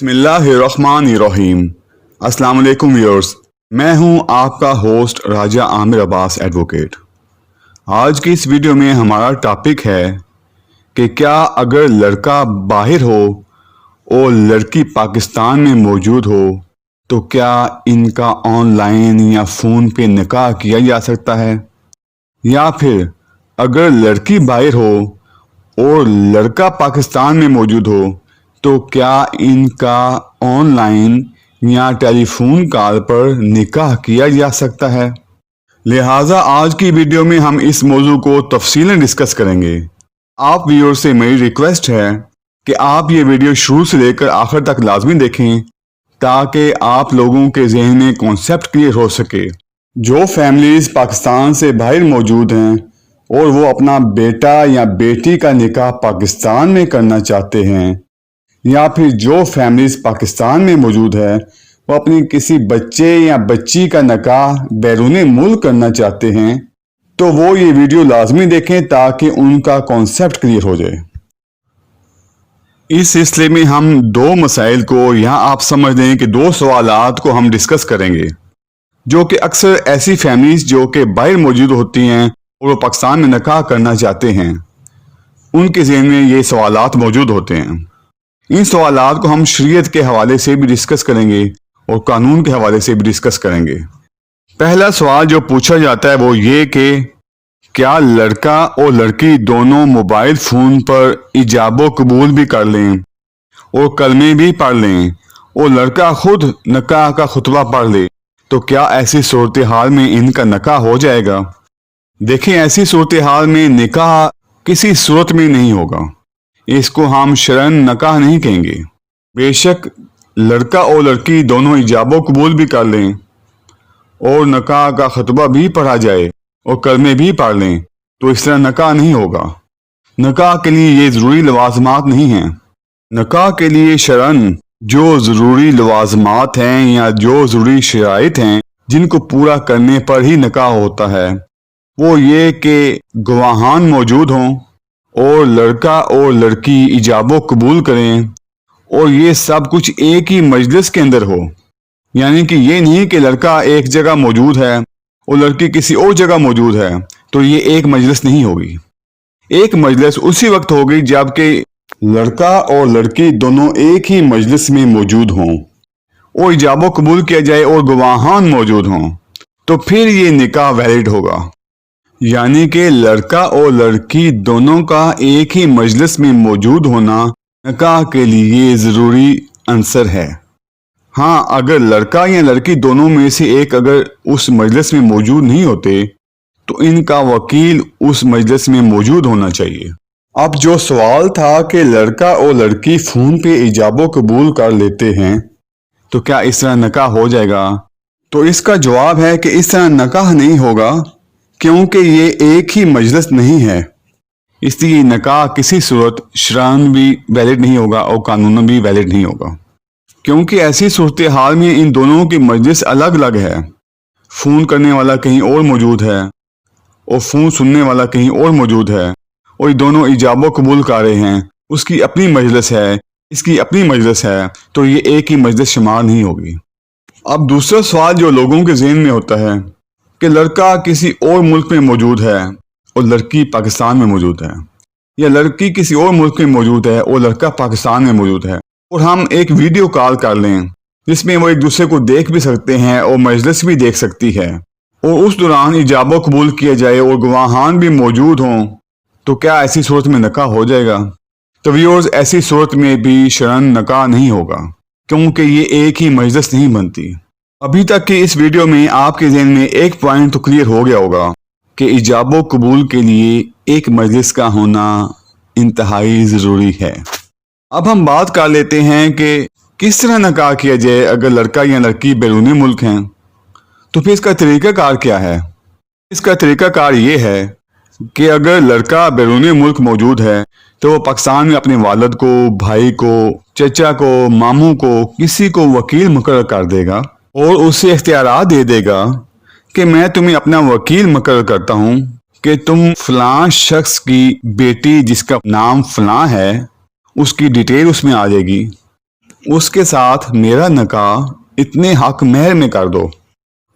बिस्मिल्लाहिर्रहमानिर्रहीम। अस्सलाम वालेकुम व्यूअर्स, मैं हूं आपका होस्ट राजा आमिर अब्बास एडवोकेट। आज की इस वीडियो में हमारा टॉपिक है कि क्या अगर लड़का बाहर हो और लड़की पाकिस्तान में मौजूद हो तो क्या इनका ऑनलाइन या फ़ोन पे निकाह किया जा सकता है, या फिर अगर लड़की बाहर हो और लड़का पाकिस्तान में मौजूद हो तो क्या इनका ऑनलाइन या टेलीफोन कॉल पर निकाह किया जा सकता है। लिहाजा आज की वीडियो में हम इस मौजू को तफसीलन डिस्कस करेंगे। आप व्यूअर से मेरी रिक्वेस्ट है कि आप ये वीडियो शुरू से लेकर आखिर तक लाजमी देखें ताकि आप लोगों के जहन में कॉन्सेप्ट क्लियर हो सके। जो फैमिलीज पाकिस्तान से बाहर मौजूद हैं और वो अपना बेटा या बेटी का निकाह पाकिस्तान में करना चाहते हैं, या फिर जो फैमिलीज पाकिस्तान में मौजूद है वो अपनी किसी बच्चे या बच्ची का निकाह बैरूनी मुल्क करना चाहते हैं, तो वो ये वीडियो लाजमी देखें ताकि उनका कॉन्सेप्ट क्लियर हो जाए। इस सिलसिले में हम दो मसाइल को यहाँ आप समझ लें कि दो सवालात को हम डिस्कस करेंगे जो कि अक्सर ऐसी फैमिलीज जो कि बाहर मौजूद होती हैं और वो पाकिस्तान में निकाह करना चाहते हैं, उनके ज़हन में ये सवालात मौजूद होते हैं। इन सवालात को हम शरीयत के हवाले से भी डिस्कस करेंगे और कानून के हवाले से भी डिस्कस करेंगे। पहला सवाल जो पूछा जाता है वो ये कि क्या लड़का और लड़की दोनों मोबाइल फ़ोन पर इजाब व कबूल भी कर लें और कलमे भी पढ़ लें और लड़का खुद निकाह का खुतबा पढ़ ले तो क्या ऐसी सूरत हाल में इनका निकाह हो जाएगा। देखें, ऐसी सूरत हाल में निकाह किसी सूरत में नहीं होगा। इसको हम शरन निकाह नहीं कहेंगे। बेशक लड़का और लड़की दोनों इजाब व कबूल भी कर लें और निकाह का खुतबा भी पढ़ा जाए और कलमे भी पढ़ लें तो इस तरह निकाह नहीं होगा। निकाह के लिए ये ज़रूरी लवाजमात नहीं हैं। निकाह के लिए शरन जो ज़रूरी लवाजमात हैं या जो ज़रूरी शराइत हैं जिनको पूरा करने पर ही निकाह होता है, वो ये कि गवाहान मौजूद हों और लड़का और लड़की इजाब व कबूल करें और ये सब कुछ एक ही मजलिस के अंदर हो। यानी कि ये नहीं कि लड़का एक जगह मौजूद है और लड़की किसी और जगह मौजूद है, तो ये एक मजलिस नहीं होगी। एक मजलिस उसी वक्त होगी जबकि लड़का और लड़की दोनों एक ही मजलिस में मौजूद हों और इजाब व कबूल किया जाए और गवाहान मौजूद हों, तो फिर ये निकाह वैलिड होगा। यानी कि लड़का और लड़की दोनों का एक ही मजलिस में मौजूद होना निकाह के लिए ज़रूरी अंसर है। हाँ, अगर लड़का या लड़की दोनों में से एक अगर उस मजलिस में मौजूद नहीं होते तो इनका वकील उस मजलिस में मौजूद होना चाहिए। अब जो सवाल था कि लड़का और लड़की फ़ोन पे इजाब व कबूल कर लेते हैं तो क्या इस तरह निकाह हो जाएगा, तो इसका जवाब है कि इस तरह निकाह नहीं होगा क्योंकि ये एक ही मजलिस नहीं है। इसलिए निकाह किसी सूरत शरअन भी वैलिड नहीं होगा और कानूनन भी वैलिड नहीं होगा, क्योंकि ऐसी सूरत हाल में इन दोनों की मजलिस अलग अलग है। फ़ोन करने वाला कहीं और मौजूद है और फ़ोन सुनने वाला कहीं और मौजूद है और ये दोनों इजाब व कबूल कर रहे हैं। उसकी अपनी मजलिस है, इसकी अपनी मजलिस है, तो ये एक ही मजलिस शुमार नहीं होगी। अब दूसरा सवाल जो लोगों के ज़हन में होता है कि लड़का किसी और मुल्क में मौजूद है और लड़की पाकिस्तान में मौजूद है, या लड़की किसी और मुल्क में मौजूद है और लड़का पाकिस्तान में मौजूद है, और हम एक वीडियो कॉल कर लें जिसमें वो एक दूसरे को देख भी सकते हैं और मजलिस भी देख सकती है और उस दौरान इजाब व कबूल किया जाए और गवाहान भी मौजूद हों, तो क्या ऐसी सूरत में निकाह हो जाएगा। तो व्यूअर्स, ऐसी सूरत में भी शरअन निकाह नहीं होगा क्योंकि ये एक ही मजलिस नहीं बनती। अभी तक की इस वीडियो में आपके ज़हन में एक पॉइंट तो क्लियर हो गया होगा कि इजाब व कबूल के लिए एक मजलिस का होना इंतहाई ज़रूरी है। अब हम बात कर लेते हैं कि किस तरह निकाह किया जाए अगर लड़का या लड़की बैरूनी मुल्क हैं, तो फिर इसका तरीक़ाकार क्या है। इसका तरीक़ाकार ये है कि अगर लड़का बैरूनी मुल्क मौजूद है तो वो पाकिस्तान में अपने वालिद को, भाई को, चचा को, मामू को, किसी को वकील मुकर्रर कर देगा और उसे इख्तियारात दे देगा कि मैं तुम्हें अपना वकील मुकर्रर करता हूँ कि तुम फलां शख्स की बेटी जिसका नाम फलां है उसकी डिटेल उसमें आ जाएगी اس کے ساتھ میرا نکاح اتنے حق مہر میں کر دو۔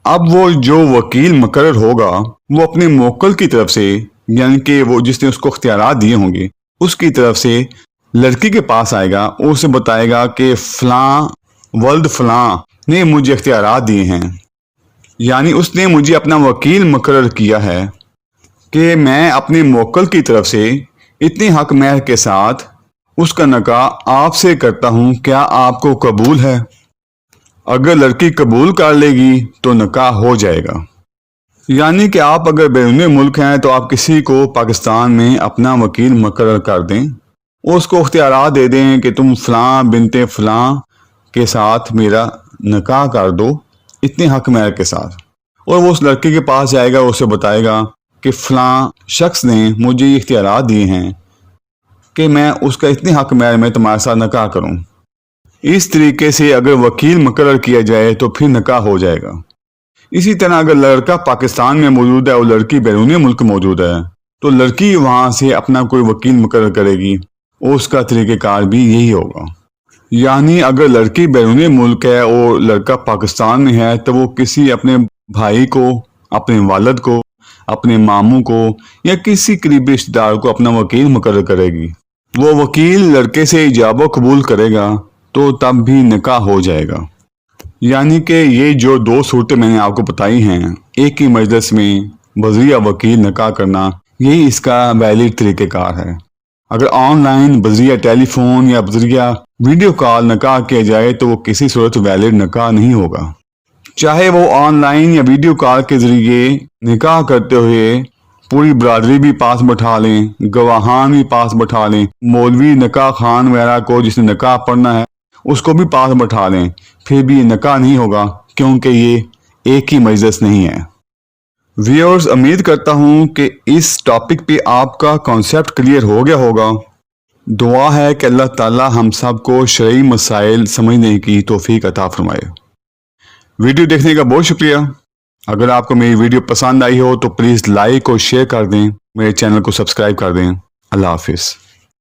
اب وہ جو وکیل مقرر ہوگا وہ اپنے موکل کی طرف سے، یعنی کہ وہ جس نے اس کو اختیارات دیے ہوں گے، اس کی طرف سے لڑکی کے پاس آئے گا اور اسے بتائے گا کہ فلاں ولد فلاں نے مجھے اختیارات دیے ہیں، یعنی اس نے مجھے اپنا وکیل مقرر کیا ہے کہ میں اپنے موکل کی طرف سے اتنے حق مہر کے ساتھ اس کا نکاح آپ سے کرتا ہوں، کیا آپ کو قبول ہے؟ اگر لڑکی قبول کر لے گی تو نکاح ہو جائے گا۔ یعنی کہ آپ اگر بیرون ملک ہیں تو آپ کسی کو پاکستان میں اپنا وکیل مقرر کر دیں اور اس کو اختیارات دے دیں کہ تم فلاں بنت فلاں کے ساتھ میرا نکاح کر دو اتنے حق مہر کے ساتھ، اور وہ اس لڑکی کے پاس جائے گا، اسے بتائے گا کہ فلاں شخص نے مجھے یہ اختیارات دیے ہیں کہ میں اس کا اتنے حق مہر میں تمہارے ساتھ نکاح کروں۔ اس طریقے سے اگر وکیل مقرر کیا جائے تو پھر نکاح ہو جائے گا۔ اسی طرح اگر لڑکا پاکستان میں موجود ہے اور لڑکی بیرون ملک موجود ہے تو لڑکی وہاں سے اپنا کوئی وکیل مقرر کرے گی اور اس کا طریقہ کار بھی یہی ہوگا۔ یعنی اگر لڑکی بیرون ملک ہے اور لڑکا پاکستان میں ہے تو وہ کسی اپنے بھائی کو، اپنے والد کو، اپنے ماموں کو یا کسی قریبی رشتہ دار کو اپنا وکیل مقرر کرے گی۔ وہ وکیل لڑکے سے ایجاب و قبول کرے گا تو تب بھی نکاح ہو جائے گا۔ یعنی کہ یہ جو دو صورتیں میں نے آپ کو بتائی ہیں، ایک ہی مجلس میں بذریعہ وکیل نکاح کرنا، یہی اس کا ویلڈ طریقہ کار ہے۔ اگر آن لائن بذریعہ ٹیلی فون یا بذریعہ ویڈیو کال نکاح کیا جائے تو وہ کسی صورت ویلڈ نکاح نہیں ہوگا۔ چاہے وہ آن لائن یا ویڈیو کال کے ذریعے نکاح کرتے ہوئے پوری برادری بھی پاس بٹھا لیں، گواہان بھی پاس بٹھا لیں، مولوی نکاح خان وغیرہ کو جس نے نکاح پڑھنا ہے اس کو بھی پاس بٹھا لیں، پھر بھی یہ نکاح نہیں ہوگا، کیونکہ یہ ایک ہی مجلس نہیں ہے۔ ویورز، امید کرتا ہوں کہ اس ٹاپک پہ آپ کا کانسیپٹ کلیئر ہو گیا ہوگا۔ دعا ہے کہ اللہ تعالی ہم سب کو شرعی مسائل سمجھنے کی توفیق عطا فرمائے۔ ویڈیو دیکھنے کا بہت شکریہ۔ اگر آپ کو میری ویڈیو پسند آئی ہو تو پلیز لائک اور شیئر کر دیں، میرے چینل کو سبسکرائب کر دیں۔ اللہ حافظ۔